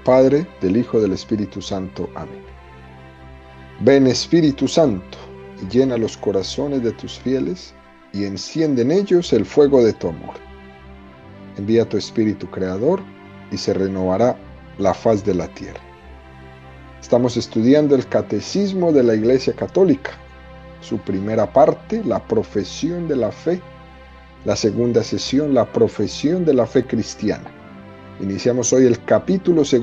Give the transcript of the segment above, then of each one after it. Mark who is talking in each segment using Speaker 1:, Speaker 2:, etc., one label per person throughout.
Speaker 1: Padre, del Hijo, del Espíritu Santo. Amén. Ven, Espíritu Santo, y llena los corazones de tus fieles, y enciende en ellos el fuego de tu amor. Envía tu Espíritu Creador, y se renovará la faz de la tierra. Estamos estudiando el Catecismo de la Iglesia Católica. Su primera parte, la profesión de la fe. La segunda sesión, la profesión de la fe cristiana. Iniciamos hoy el capítulo 2,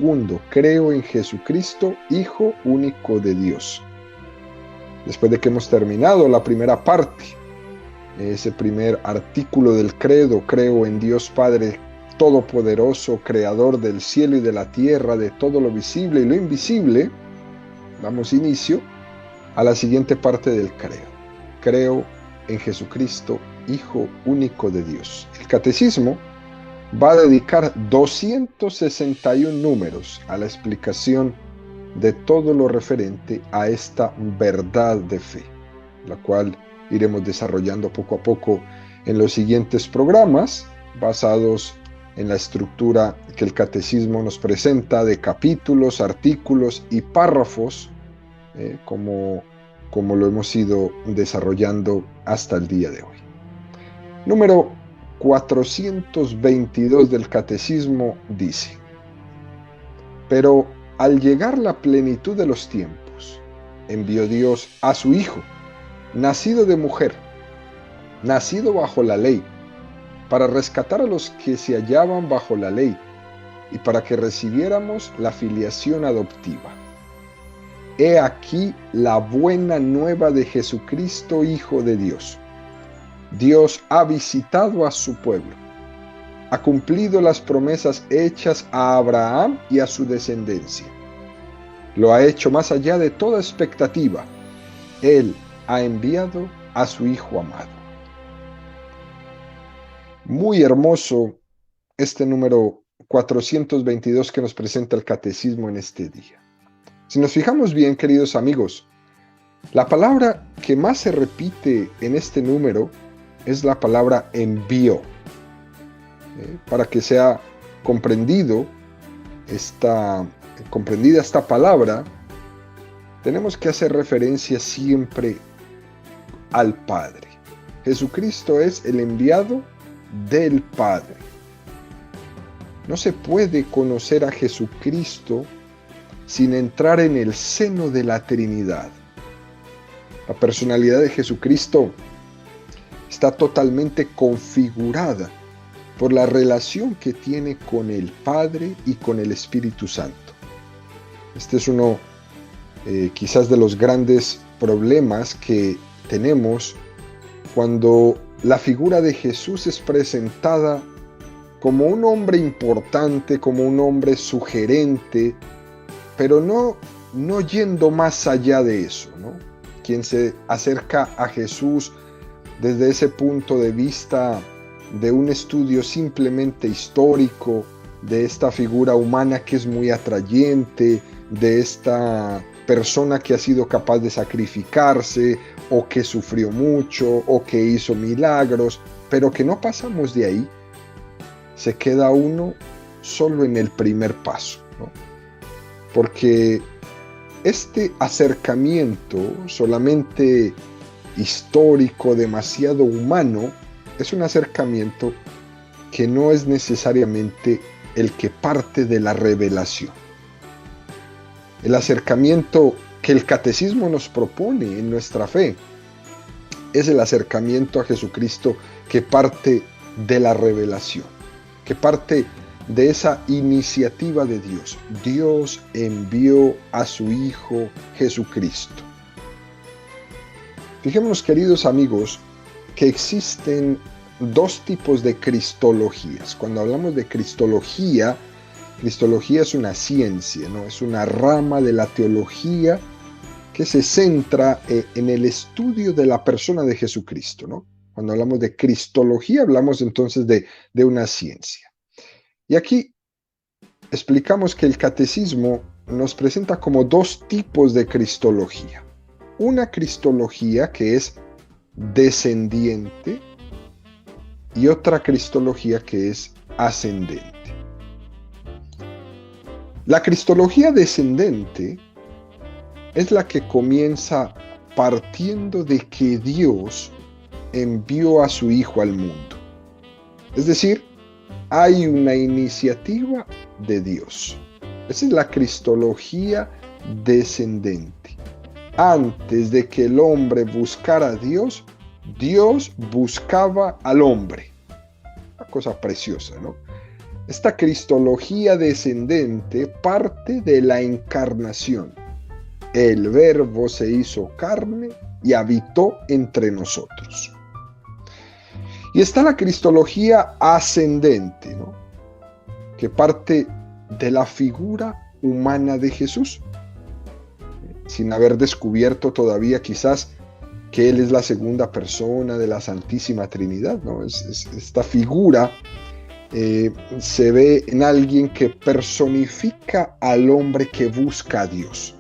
Speaker 1: creo en Jesucristo, Hijo único de Dios. Después de que hemos terminado la primera parte, ese primer artículo del credo, creo en Dios Padre Todopoderoso, Creador del cielo y de la tierra, de todo lo visible y lo invisible, damos inicio a la siguiente parte del credo. Creo en Jesucristo, Hijo único de Dios. El catecismo va a dedicar 261 números a la explicación de todo lo referente a esta verdad de fe, la cual iremos desarrollando poco a poco en los siguientes programas, basados en la estructura que el catecismo nos presenta de capítulos, artículos y párrafos, como lo hemos ido desarrollando hasta el día de hoy. Número 422 del Catecismo dice: pero al llegar la plenitud de los tiempos, envió Dios a su Hijo, nacido de mujer, nacido bajo la ley, para rescatar a los que se hallaban bajo la ley y para que recibiéramos la filiación adoptiva. He aquí la buena nueva de Jesucristo, Hijo de Dios. Dios ha visitado a su pueblo, ha cumplido las promesas hechas a Abraham y a su descendencia. Lo ha hecho más allá de toda expectativa. Él ha enviado a su Hijo amado. Muy hermoso este número 422 que nos presenta el Catecismo en este día. Si nos fijamos bien, queridos amigos, la palabra que más se repite en este número es la palabra envío. Para que sea comprendida esta palabra, tenemos que hacer referencia siempre al Padre. Jesucristo es el enviado del Padre. No se puede conocer a Jesucristo sin entrar en el seno de la Trinidad. La personalidad de Jesucristo está totalmente configurada por la relación que tiene con el Padre y con el Espíritu Santo. Este es uno quizás de los grandes problemas que tenemos cuando la figura de Jesús es presentada como un hombre importante, como un hombre sugerente, pero no yendo más allá de eso, ¿no? Quien se acerca a Jesús desde ese punto de vista de un estudio simplemente histórico, de esta figura humana que es muy atrayente, de esta persona que ha sido capaz de sacrificarse, o que sufrió mucho, o que hizo milagros, pero que no pasamos de ahí, se queda uno solo en el primer paso, ¿no? Porque este acercamiento solamente histórico, demasiado humano, es un acercamiento que no es necesariamente el que parte de la revelación. El acercamiento que el catecismo nos propone en nuestra fe es el acercamiento a Jesucristo que parte de la revelación, que parte de esa iniciativa de Dios. Dios envió a su Hijo Jesucristo. Fijémonos, queridos amigos, que existen dos tipos de cristologías. Cuando hablamos de cristología es una ciencia, ¿no? Es una rama de la teología que se centra en el estudio de la persona de Jesucristo, ¿no? Cuando hablamos de cristología, hablamos entonces de una ciencia. Y aquí explicamos que el catecismo nos presenta como dos tipos de cristología. Una cristología que es descendiente y otra cristología que es ascendente. La cristología descendente es la que comienza partiendo de que Dios envió a su Hijo al mundo. Es decir, hay una iniciativa de Dios. Esa es la cristología descendente. Antes de que el hombre buscara a Dios, Dios buscaba al hombre. Una cosa preciosa, ¿no? Esta cristología descendente parte de la encarnación. El Verbo se hizo carne y habitó entre nosotros. Y está la cristología ascendente, ¿no? Que parte de la figura humana de Jesús, sin haber descubierto todavía quizás que Él es la segunda persona de la Santísima Trinidad, ¿no? Esta figura se ve en alguien que personifica al hombre que busca a Dios,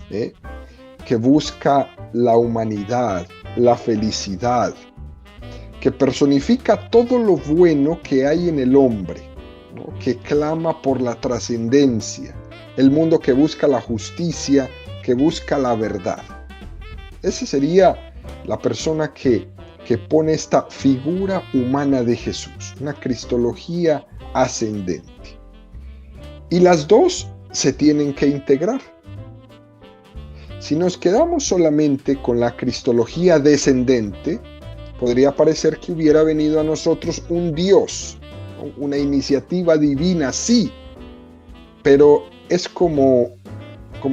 Speaker 1: que busca la humanidad, la felicidad, que personifica todo lo bueno que hay en el hombre, ¿no? Que clama por la trascendencia, el mundo que busca la justicia, que busca la verdad. Esa sería la persona que pone esta figura humana de Jesús, una cristología ascendente. Y las dos se tienen que integrar. Si nos quedamos solamente con la cristología descendente, podría parecer que hubiera venido a nosotros un Dios, una iniciativa divina, sí, pero es como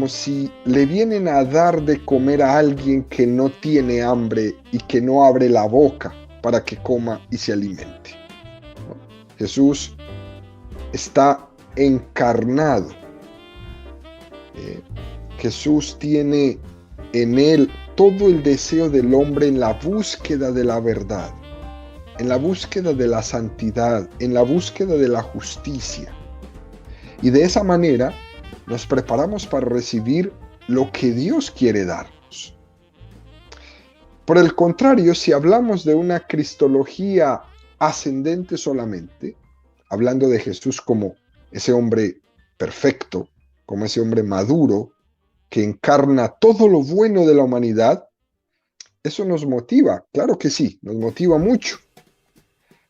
Speaker 1: si le vienen a dar de comer a alguien que no tiene hambre y que no abre la boca para que coma y se alimente. Jesús está encarnado. Jesús tiene en él todo el deseo del hombre en la búsqueda de la verdad, en la búsqueda de la santidad, en la búsqueda de la justicia. Y de esa manera nos preparamos para recibir lo que Dios quiere darnos. Por el contrario, si hablamos de una cristología ascendente solamente, hablando de Jesús como ese hombre perfecto, como ese hombre maduro, que encarna todo lo bueno de la humanidad, eso nos motiva, claro que sí, nos motiva mucho.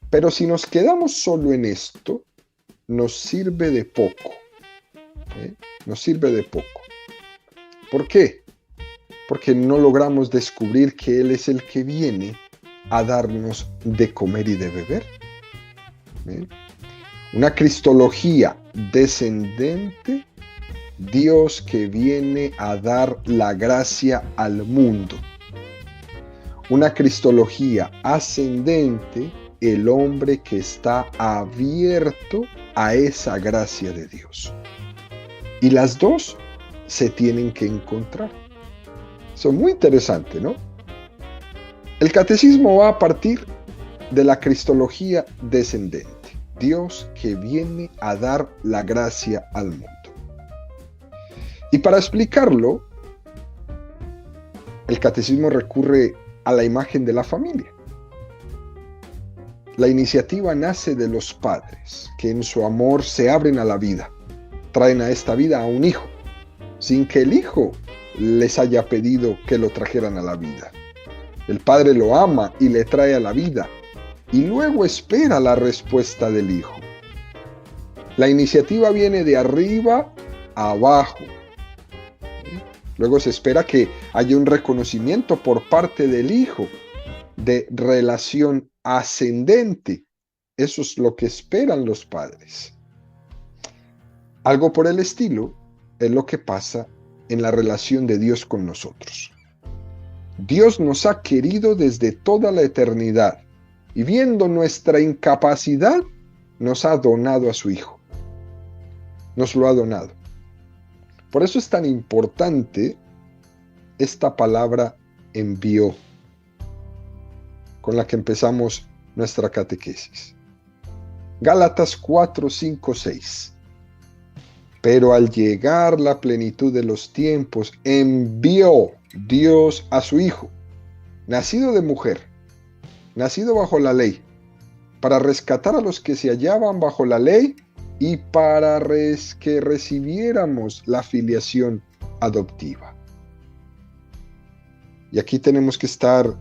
Speaker 1: Pero si nos quedamos solo en esto, nos sirve de poco. Nos sirve de poco. ¿Por qué? Porque no logramos descubrir que Él es el que viene a darnos de comer y de beber. Una cristología descendente, Dios que viene a dar la gracia al mundo. Una cristología ascendente, el hombre que está abierto a esa gracia de Dios. Y las dos se tienen que encontrar. Eso es muy interesante, ¿no? El catecismo va a partir de la cristología descendente. Dios que viene a dar la gracia al mundo. Y para explicarlo, el catecismo recurre a la imagen de la familia. La iniciativa nace de los padres, que en su amor se abren a la vida. Traen a esta vida a un hijo, sin que el hijo les haya pedido que lo trajeran a la vida. El padre lo ama y le trae a la vida, y luego espera la respuesta del hijo. La iniciativa viene de arriba a abajo. Luego se espera que haya un reconocimiento por parte del hijo de relación ascendente. Eso es lo que esperan los padres. Algo por el estilo es lo que pasa en la relación de Dios con nosotros. Dios nos ha querido desde toda la eternidad y viendo nuestra incapacidad, nos ha donado a su Hijo. Nos lo ha donado. Por eso es tan importante esta palabra envió, con la que empezamos nuestra catequesis. Gálatas 4, 5, 6. Pero al llegar la plenitud de los tiempos, envió Dios a su Hijo, nacido de mujer, nacido bajo la ley, para rescatar a los que se hallaban bajo la ley y para que recibiéramos la filiación adoptiva. Y aquí tenemos que estar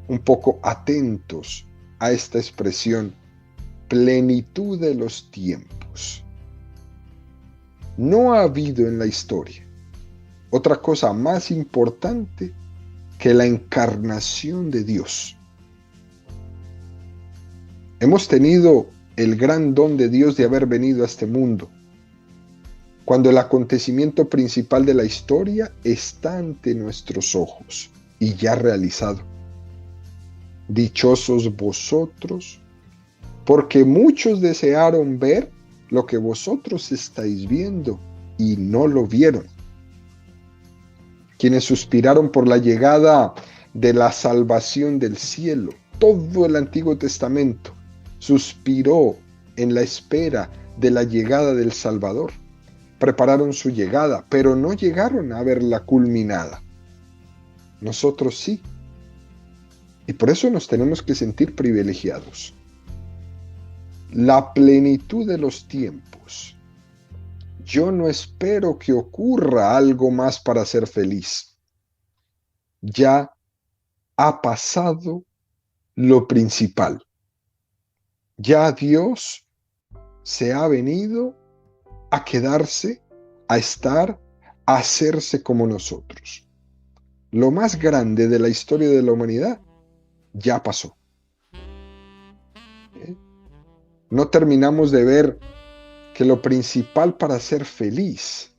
Speaker 1: un poco atentos a esta expresión, plenitud de los tiempos. No ha habido en la historia otra cosa más importante que la encarnación de Dios. Hemos tenido el gran don de Dios de haber venido a este mundo, cuando el acontecimiento principal de la historia está ante nuestros ojos y ya realizado. Dichosos vosotros, porque muchos desearon ver lo que vosotros estáis viendo y no lo vieron. Quienes suspiraron por la llegada de la salvación del cielo, todo el Antiguo Testamento suspiró en la espera de la llegada del Salvador. Prepararon su llegada, pero no llegaron a verla culminada. Nosotros sí. Y por eso nos tenemos que sentir privilegiados. La plenitud de los tiempos. Yo no espero que ocurra algo más para ser feliz. Ya ha pasado lo principal. Ya Dios se ha venido a quedarse, a estar, a hacerse como nosotros. Lo más grande de la historia de la humanidad ya pasó. No terminamos de ver que lo principal para ser feliz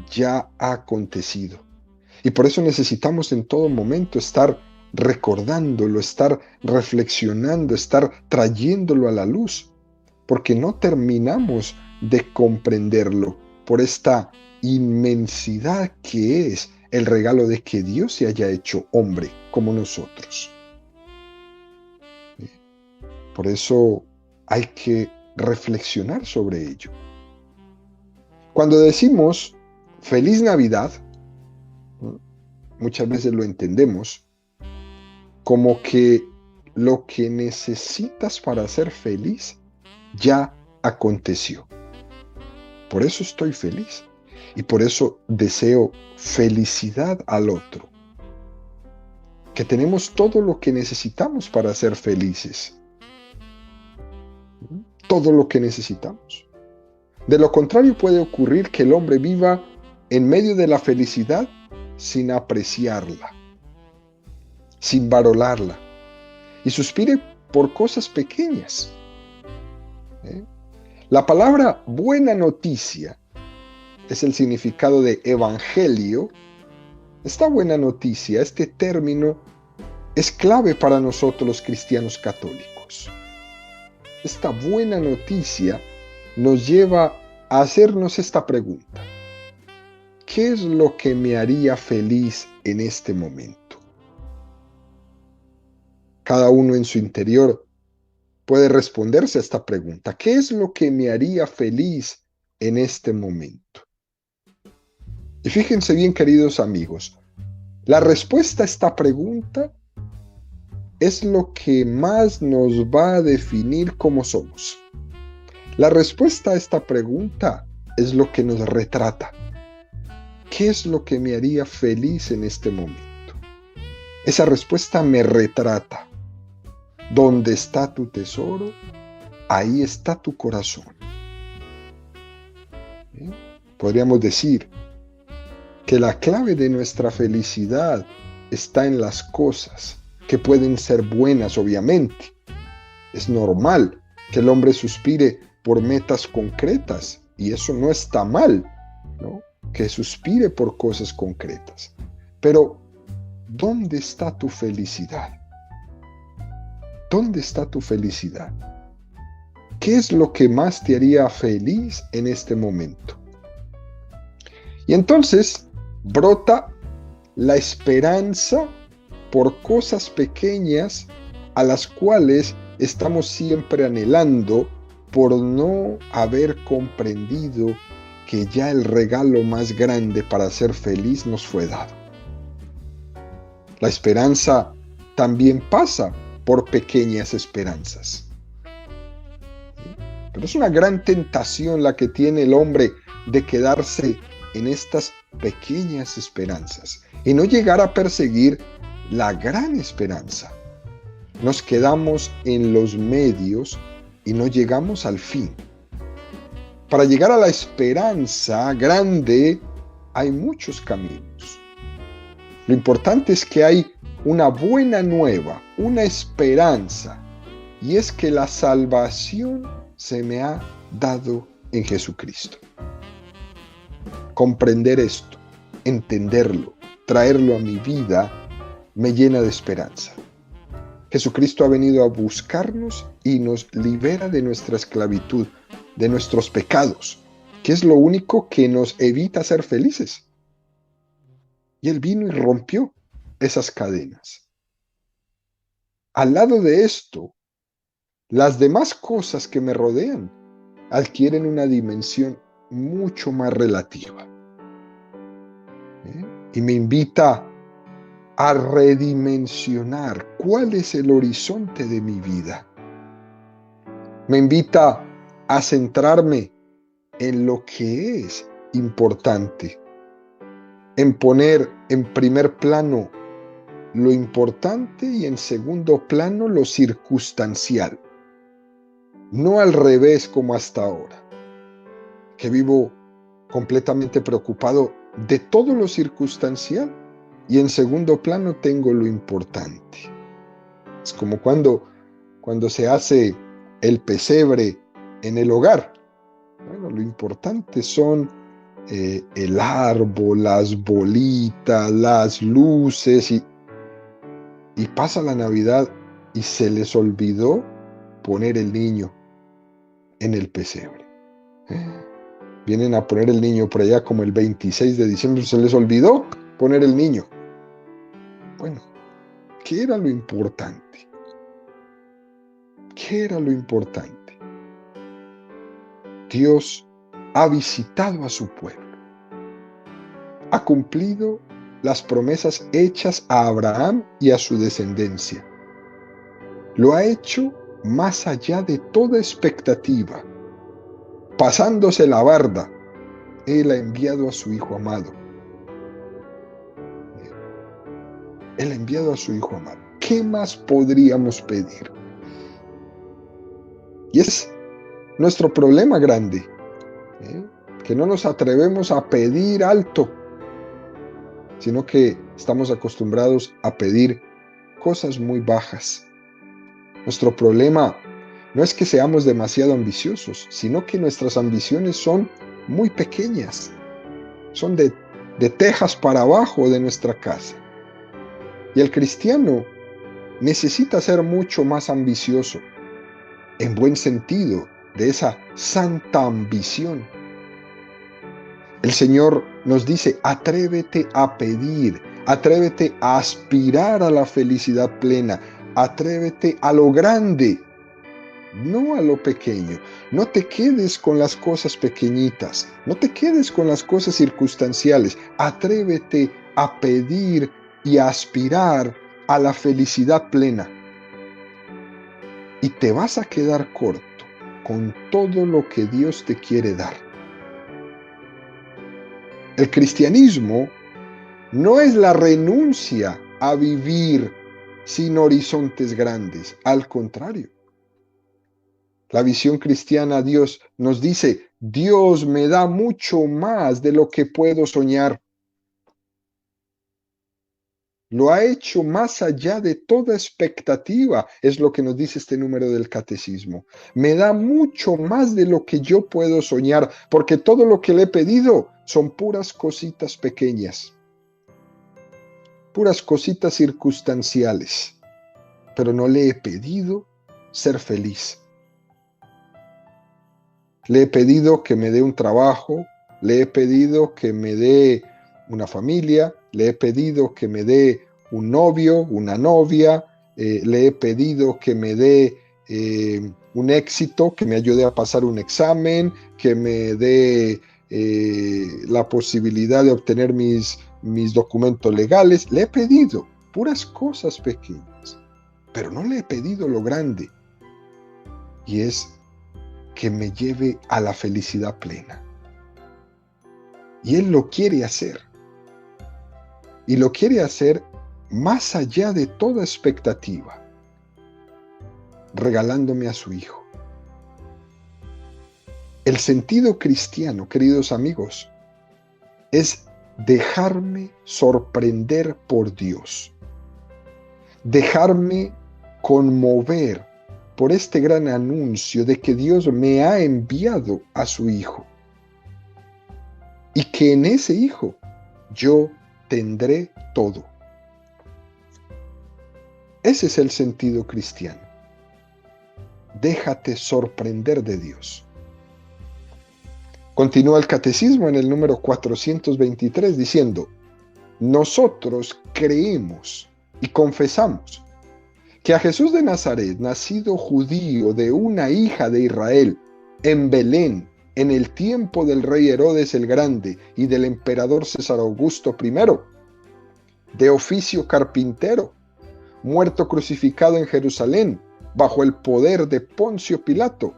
Speaker 1: ya ha acontecido. Y por eso necesitamos en todo momento estar recordándolo, estar reflexionando, estar trayéndolo a la luz, porque no terminamos de comprenderlo por esta inmensidad que es el regalo de que Dios se haya hecho hombre como nosotros. Por eso hay que reflexionar sobre ello. Cuando decimos Feliz Navidad, muchas veces lo entendemos como que lo que necesitas para ser feliz ya aconteció. Por eso estoy feliz y por eso deseo felicidad al otro. Que tenemos todo lo que necesitamos para ser felices. Todo lo que necesitamos. De lo contrario puede ocurrir que el hombre viva en medio de la felicidad sin apreciarla, sin valorarla, y suspire por cosas pequeñas. La palabra buena noticia es el significado de evangelio. Esta buena noticia, este término, es clave para nosotros los cristianos católicos. Esta buena noticia nos lleva a hacernos esta pregunta. ¿Qué es lo que me haría feliz en este momento? Cada uno en su interior puede responderse a esta pregunta. ¿Qué es lo que me haría feliz en este momento? Y fíjense bien, queridos amigos, la respuesta a esta pregunta es lo que más nos va a definir cómo somos. La respuesta a esta pregunta es lo que nos retrata. ¿Qué es lo que me haría feliz en este momento? Esa respuesta me retrata. Donde está tu tesoro, ahí está tu corazón. Podríamos decir que la clave de nuestra felicidad está en las cosas, que pueden ser buenas, obviamente. Es normal que el hombre suspire por metas concretas, y eso no está mal, ¿no? Que suspire por cosas concretas. Pero, ¿dónde está tu felicidad? ¿Dónde está tu felicidad? ¿Qué es lo que más te haría feliz en este momento? Y entonces brota la esperanza por cosas pequeñas a las cuales estamos siempre anhelando por no haber comprendido que ya el regalo más grande para ser feliz nos fue dado. La esperanza también pasa por pequeñas esperanzas. Pero es una gran tentación la que tiene el hombre de quedarse en estas pequeñas esperanzas y no llegar a perseguir la gran esperanza. Nos quedamos en los medios y no llegamos al fin. Para llegar a la esperanza grande hay muchos caminos. Lo importante es que hay una buena nueva, una esperanza, y es que la salvación se me ha dado en Jesucristo. Comprender esto, entenderlo, traerlo a mi vida, me llena de esperanza. Jesucristo ha venido a buscarnos y nos libera de nuestra esclavitud, de nuestros pecados, que es lo único que nos evita ser felices. Y Él vino y rompió esas cadenas. Al lado de esto, las demás cosas que me rodean adquieren una dimensión mucho más relativa. Y me invita a redimensionar cuál es el horizonte de mi vida. Me invita a centrarme en lo que es importante, en poner en primer plano lo importante y en segundo plano lo circunstancial. No al revés como hasta ahora, que vivo completamente preocupado de todo lo circunstancial y en segundo plano tengo lo importante. Es como cuando se hace el pesebre en el hogar. Bueno, lo importante son el árbol, las bolitas, las luces y pasa la Navidad y se les olvidó poner el niño en el pesebre. Vienen a poner el niño por allá como el 26 de diciembre, se les olvidó poner el niño. Bueno, ¿qué era lo importante? ¿Qué era lo importante? Dios ha visitado a su pueblo. Ha cumplido las promesas hechas a Abraham y a su descendencia. Lo ha hecho más allá de toda expectativa. Pasándose la barda, Él ha enviado a su Hijo amado. Él ha enviado a su Hijo amado. ¿Qué más podríamos pedir? Y es nuestro problema grande, que no nos atrevemos a pedir alto, sino que estamos acostumbrados a pedir cosas muy bajas. Nuestro problema no es que seamos demasiado ambiciosos, sino que nuestras ambiciones son muy pequeñas. Son de tejas para abajo de nuestra casa. Y el cristiano necesita ser mucho más ambicioso, en buen sentido, de esa santa ambición. El Señor nos dice, atrévete a pedir, atrévete a aspirar a la felicidad plena, atrévete a lo grande, no a lo pequeño. No te quedes con las cosas pequeñitas, no te quedes con las cosas circunstanciales. Atrévete a pedir y a aspirar a la felicidad plena. Y te vas a quedar corto con todo lo que Dios te quiere dar. El cristianismo no es la renuncia a vivir sin horizontes grandes, al contrario. La visión cristiana, Dios nos dice, Dios me da mucho más de lo que puedo soñar. Lo ha hecho más allá de toda expectativa, es lo que nos dice este número del catecismo. Me da mucho más de lo que yo puedo soñar, porque todo lo que le he pedido son puras cositas pequeñas, puras cositas circunstanciales, pero no le he pedido ser feliz. Le he pedido que me dé un trabajo, le he pedido que me dé una familia, le he pedido que me dé un novio, una novia, le he pedido que me dé un éxito, que me ayude a pasar un examen, que me dé la posibilidad de obtener mis documentos legales. Le he pedido puras cosas pequeñas, pero no le he pedido lo grande, y es que me lleve a la felicidad plena. Y Él lo quiere hacer. Y lo quiere hacer más allá de toda expectativa, regalándome a su Hijo. El sentido cristiano, queridos amigos, es dejarme sorprender por Dios, dejarme conmover por este gran anuncio de que Dios me ha enviado a su Hijo y que en ese Hijo yo tendré todo. Ese es el sentido cristiano. Déjate sorprender de Dios. Continúa el catecismo en el número 423 diciendo: nosotros creemos y confesamos que a Jesús de Nazaret, nacido judío de una hija de Israel, en Belén, en el tiempo del rey Herodes el Grande y del emperador César Augusto I, de oficio carpintero, muerto crucificado en Jerusalén, bajo el poder de Poncio Pilato,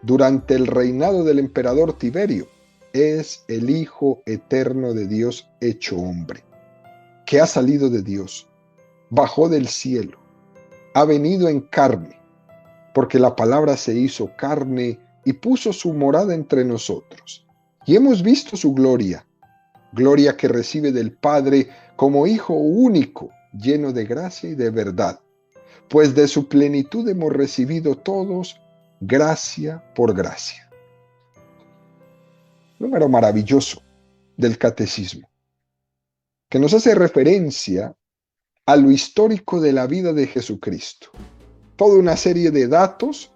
Speaker 1: durante el reinado del emperador Tiberio, es el Hijo eterno de Dios hecho hombre, que ha salido de Dios, bajó del cielo, ha venido en carne, porque la palabra se hizo carne y puso su morada entre nosotros. Y hemos visto su gloria, gloria que recibe del Padre como Hijo único, lleno de gracia y de verdad, pues de su plenitud hemos recibido todos gracia por gracia. Número maravilloso del catecismo, que nos hace referencia a lo histórico de la vida de Jesucristo. Toda una serie de datos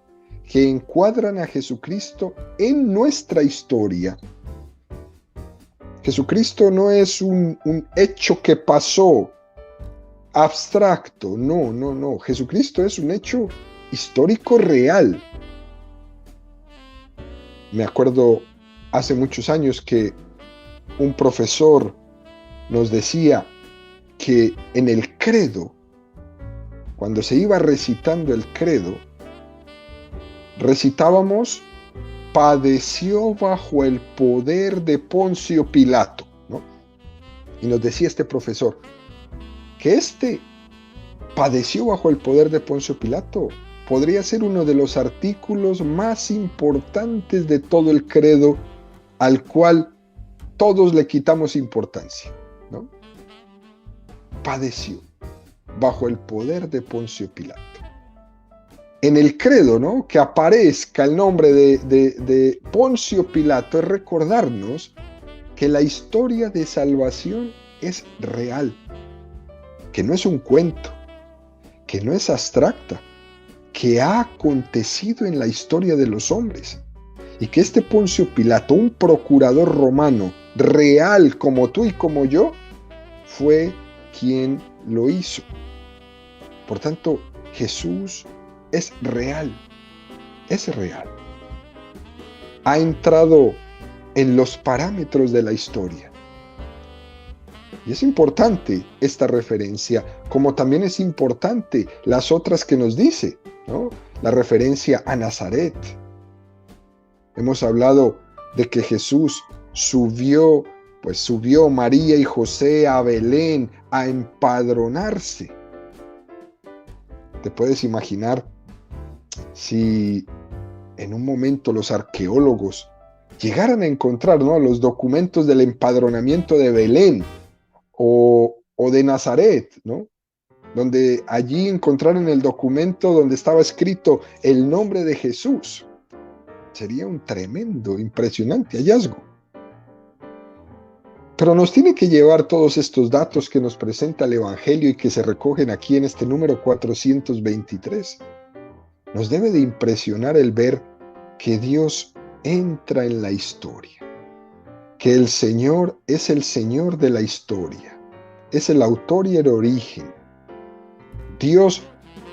Speaker 1: que encuadran a Jesucristo en nuestra historia. Jesucristo no es un hecho que pasó abstracto, no. Jesucristo es un hecho histórico real. Me acuerdo hace muchos años que un profesor nos decía que en el credo, cuando se iba recitando el credo, recitábamos: padeció bajo el poder de Poncio Pilato, ¿no? Y nos decía este profesor que padeció bajo el poder de Poncio Pilato podría ser uno de los artículos más importantes de todo el credo, al cual todos le quitamos importancia, ¿no? Padeció bajo el poder de Poncio Pilato. En el credo, ¿no?, que aparezca el nombre de Poncio Pilato es recordarnos que la historia de salvación es real, que no es un cuento, que no es abstracta, que ha acontecido en la historia de los hombres, y que este Poncio Pilato, un procurador romano real como tú y como yo, fue quien lo hizo. Por tanto, Jesús es real, es real. Ha entrado en los parámetros de la historia. Y es importante esta referencia, como también es importante las otras que nos dice, ¿no? La referencia a Nazaret. Hemos hablado de que Jesús subió María y José a Belén a empadronarse. ¿Te puedes imaginar si en un momento los arqueólogos llegaran a encontrar, ¿no?, los documentos del empadronamiento de Belén o de Nazaret, ¿no?, donde allí encontraran el documento donde estaba escrito el nombre de Jesús? Sería un tremendo, impresionante hallazgo. Pero nos tiene que llevar todos estos datos que nos presenta el Evangelio y que se recogen aquí en este número 423. Nos debe de impresionar el ver que Dios entra en la historia, que el Señor es el Señor de la historia, es el autor y el origen. Dios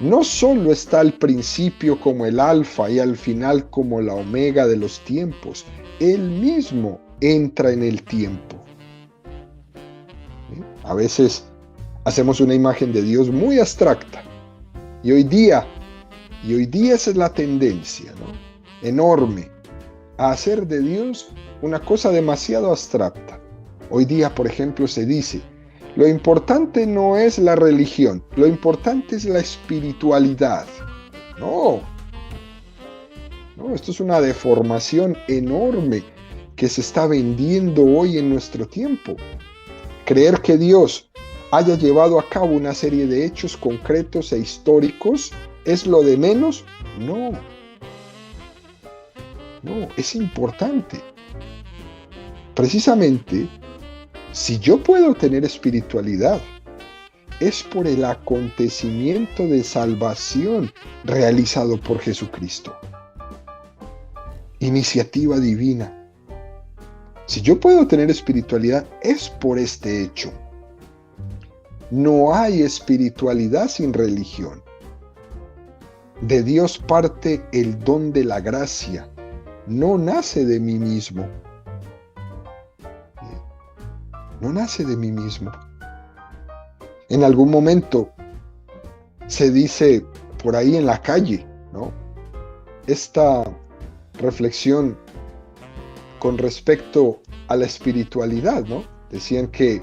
Speaker 1: no solo está al principio como el alfa y al final como la omega de los tiempos, Él mismo entra en el tiempo. A veces hacemos una imagen de Dios muy abstracta, y hoy día esa es la tendencia, ¿no? enorme a hacer de Dios una cosa demasiado abstracta. Hoy día, por ejemplo, se dice, lo importante no es la religión, lo importante es la espiritualidad. No, esto es una deformación enorme que se está vendiendo hoy en nuestro tiempo. Creer que Dios haya llevado a cabo una serie de hechos concretos e históricos es lo de menos. No, es importante. Precisamente, si yo puedo tener espiritualidad, es por el acontecimiento de salvación realizado por Jesucristo. Iniciativa divina. Si yo puedo tener espiritualidad, es por este hecho. No hay espiritualidad sin religión. De Dios parte el don de la gracia. No nace de mí mismo. No nace de mí mismo. En algún momento se dice por ahí en la calle, ¿no? Esta reflexión con respecto a la espiritualidad, ¿no? Decían que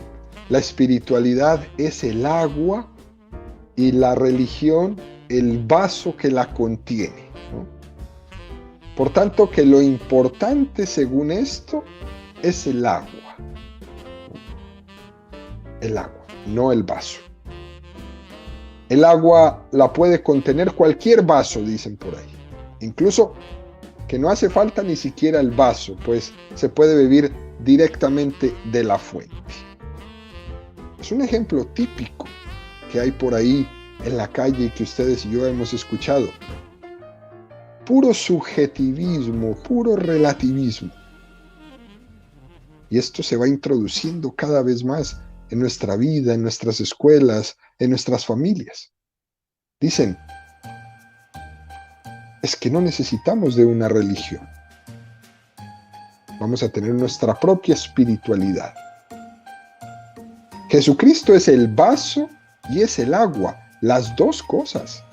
Speaker 1: la espiritualidad es el agua y la religión el vaso que la contiene, ¿no? Por tanto, que lo importante según esto es el agua. El agua, no el vaso. El agua la puede contener cualquier vaso, dicen por ahí. Incluso que no hace falta ni siquiera el vaso, pues se puede beber directamente de la fuente. Es un ejemplo típico que hay por ahí en la calle y que ustedes y yo hemos escuchado. Puro subjetivismo, puro relativismo. Y esto se va introduciendo cada vez más en nuestra vida, en nuestras escuelas, en nuestras familias. Dicen, es que no necesitamos de una religión. Vamos a tener nuestra propia espiritualidad. Jesucristo es el vaso y es el agua, las dos cosas.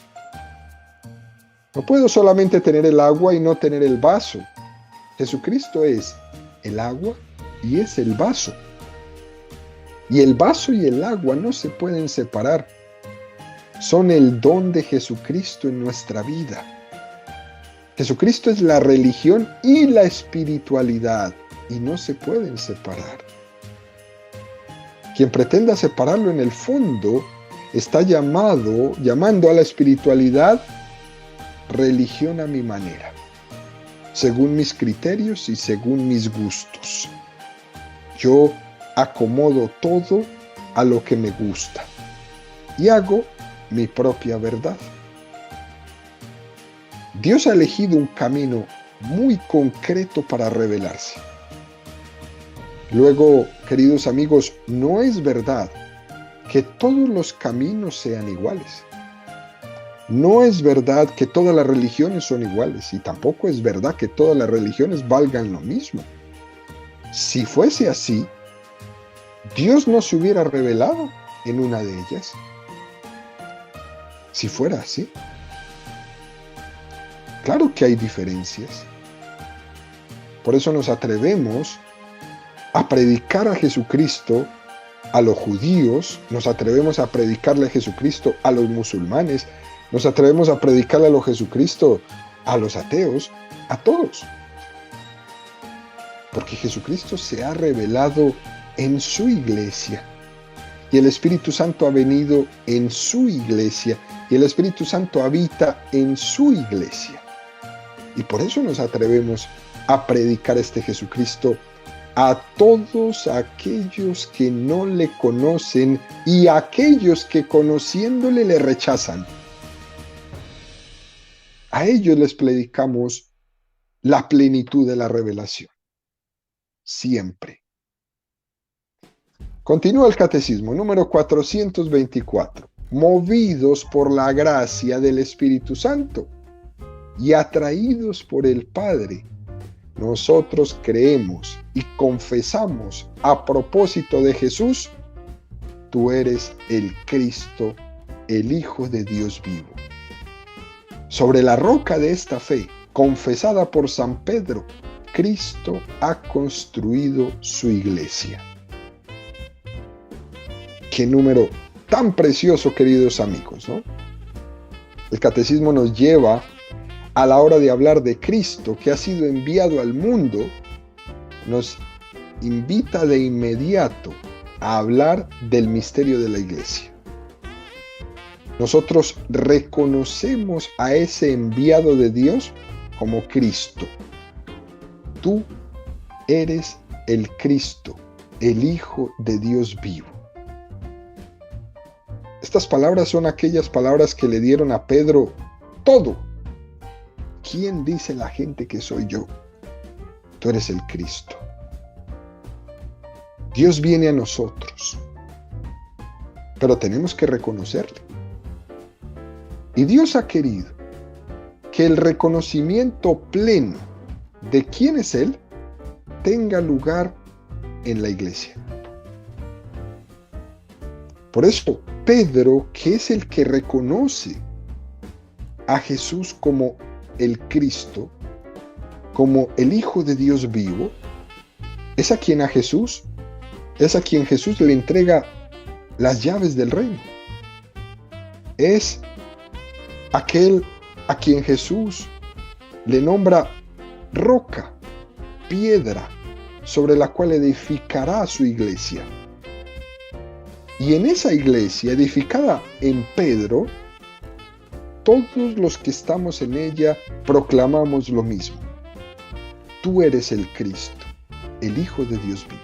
Speaker 1: No puedo solamente tener el agua y no tener el vaso. Jesucristo es el agua y es el vaso. Y el vaso y el agua no se pueden separar. Son el don de Jesucristo en nuestra vida. Jesucristo es la religión y la espiritualidad, y no se pueden separar. Quien pretenda separarlo en el fondo está llamando a la espiritualidad religión a mi manera, según mis criterios y según mis gustos. Yo acomodo todo a lo que me gusta y hago mi propia verdad. Dios ha elegido un camino muy concreto para revelarse. Luego, queridos amigos, no es verdad que todos los caminos sean iguales. No es verdad que todas las religiones son iguales y tampoco es verdad que todas las religiones valgan lo mismo. Si fuese así, Dios no se hubiera revelado en una de ellas. Si fuera así. Claro que hay diferencias. Por eso nos atrevemos a predicar a Jesucristo a los judíos, nos atrevemos a predicarle a Jesucristo a los musulmanes, nos atrevemos a predicarle a Jesucristo a los ateos, a todos. Porque Jesucristo se ha revelado en su iglesia. Y el Espíritu Santo ha venido en su iglesia. Y el Espíritu Santo habita en su iglesia. Y por eso nos atrevemos a predicar este Jesucristo a todos aquellos que no le conocen y a aquellos que conociéndole le rechazan. A ellos les predicamos la plenitud de la revelación. Siempre. Continúa el catecismo, número 424. Movidos por la gracia del Espíritu Santo y atraídos por el Padre, nosotros creemos y confesamos a propósito de Jesús: tú eres el Cristo, el Hijo de Dios vivo. Sobre la roca de esta fe confesada por San Pedro, Cristo ha construido su iglesia. Qué número tan precioso, queridos amigos, ¿no? El catecismo nos lleva a la hora de hablar de Cristo, que ha sido enviado al mundo, nos invita de inmediato a hablar del misterio de la iglesia. Nosotros reconocemos a ese enviado de Dios como Cristo. Tú eres el Cristo, el Hijo de Dios vivo. Estas palabras son aquellas palabras que le dieron a Pedro todo. ¿Quién dice la gente que soy yo? Tú eres el Cristo. Dios viene a nosotros, pero tenemos que reconocerle. Y Dios ha querido que el reconocimiento pleno de quién es Él tenga lugar en la iglesia. Por eso, Pedro, que es el que reconoce a Jesús como el Cristo, como el Hijo de Dios vivo, es a quien Jesús le entrega las llaves del reino. Es aquel a quien Jesús le nombra roca, piedra, sobre la cual edificará su iglesia. Y en esa iglesia, edificada en Pedro, todos los que estamos en ella proclamamos lo mismo. Tú eres el Cristo, el Hijo de Dios vivo.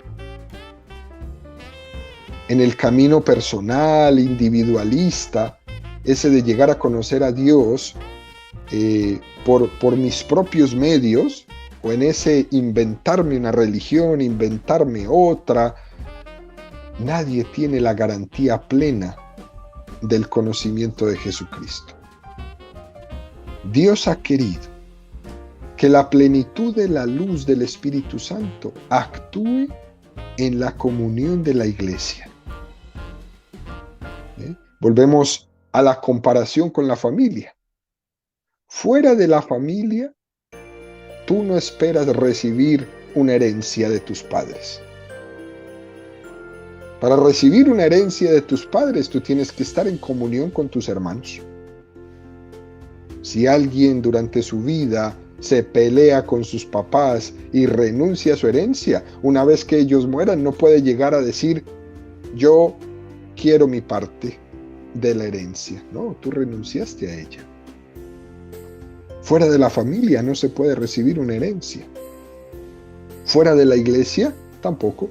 Speaker 1: En el camino personal, individualista, ese de llegar a conocer a Dios por mis propios medios, o en ese inventarme una religión, inventarme otra, nadie tiene la garantía plena del conocimiento de Jesucristo. Dios ha querido que la plenitud de la luz del Espíritu Santo actúe en la comunión de la iglesia. Volvemos a la comparación con la familia. Fuera de la familia, tú no esperas recibir una herencia de tus padres. Para recibir una herencia de tus padres, tú tienes que estar en comunión con tus hermanos. Si alguien durante su vida se pelea con sus papás y renuncia a su herencia, una vez que ellos mueran, no puede llegar a decir, yo quiero mi parte de la herencia. No, tú renunciaste a ella. Fuera de la familia no se puede recibir una herencia. Fuera de la iglesia, tampoco.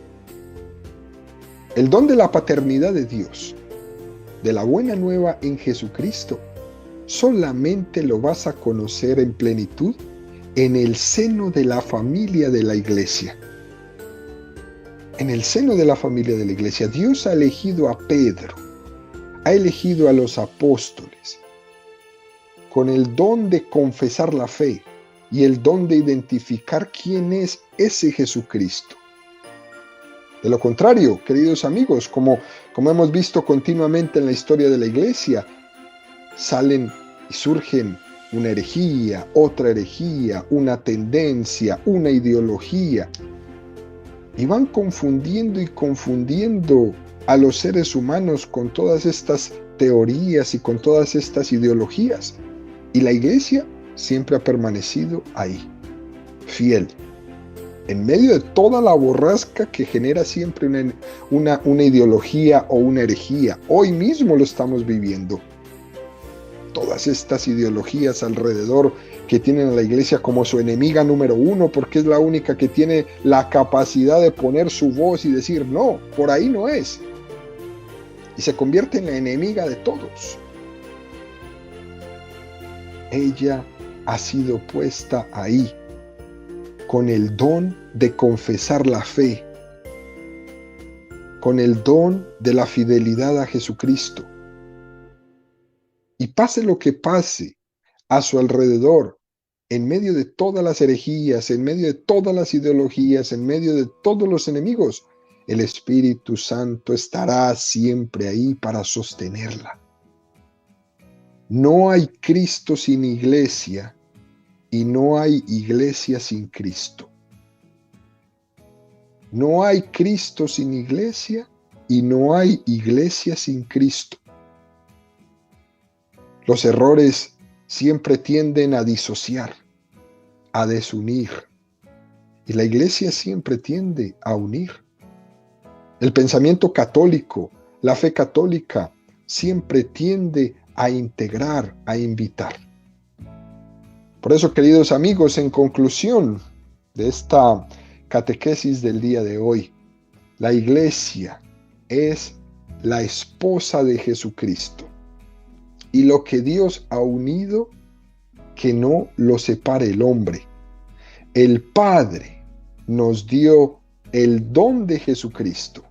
Speaker 1: El don de la paternidad de Dios, de la buena nueva en Jesucristo, solamente lo vas a conocer en plenitud en el seno de la familia de la iglesia. En el seno de la familia de la iglesia, Dios ha elegido a Pedro, ha elegido a los apóstoles, con el don de confesar la fe y el don de identificar quién es ese Jesucristo. De lo contrario, queridos amigos, como hemos visto continuamente en la historia de la iglesia, salen y surgen una herejía, otra herejía, una tendencia, una ideología, y van confundiendo a los seres humanos con todas estas teorías y con todas estas ideologías. Y la iglesia siempre ha permanecido ahí, fiel, en medio de toda la borrasca que genera siempre una ideología o una herejía. Hoy mismo lo estamos viviendo. Todas estas ideologías alrededor que tienen a la iglesia como su enemiga número uno, porque es la única que tiene la capacidad de poner su voz y decir, no, por ahí no es. Y se convierte en la enemiga de todos. Ella ha sido puesta ahí con el don de confesar la fe, con el don de la fidelidad a Jesucristo. Y pase lo que pase a su alrededor, en medio de todas las herejías, en medio de todas las ideologías, en medio de todos los enemigos, el Espíritu Santo estará siempre ahí para sostenerla. No hay Cristo sin iglesia y no hay iglesia sin Cristo. No hay Cristo sin iglesia y no hay iglesia sin Cristo. Los errores siempre tienden a disociar, a desunir, y la iglesia siempre tiende a unir. El pensamiento católico, la fe católica, siempre tiende a integrar, a invitar. Por eso, queridos amigos, en conclusión de esta catequesis del día de hoy, la iglesia es la esposa de Jesucristo. Y lo que Dios ha unido, que no lo separe el hombre. El Padre nos dio el don de Jesucristo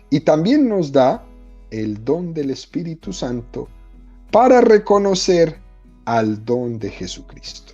Speaker 1: y también nos da el don del Espíritu Santo para reconocer al don de Jesucristo.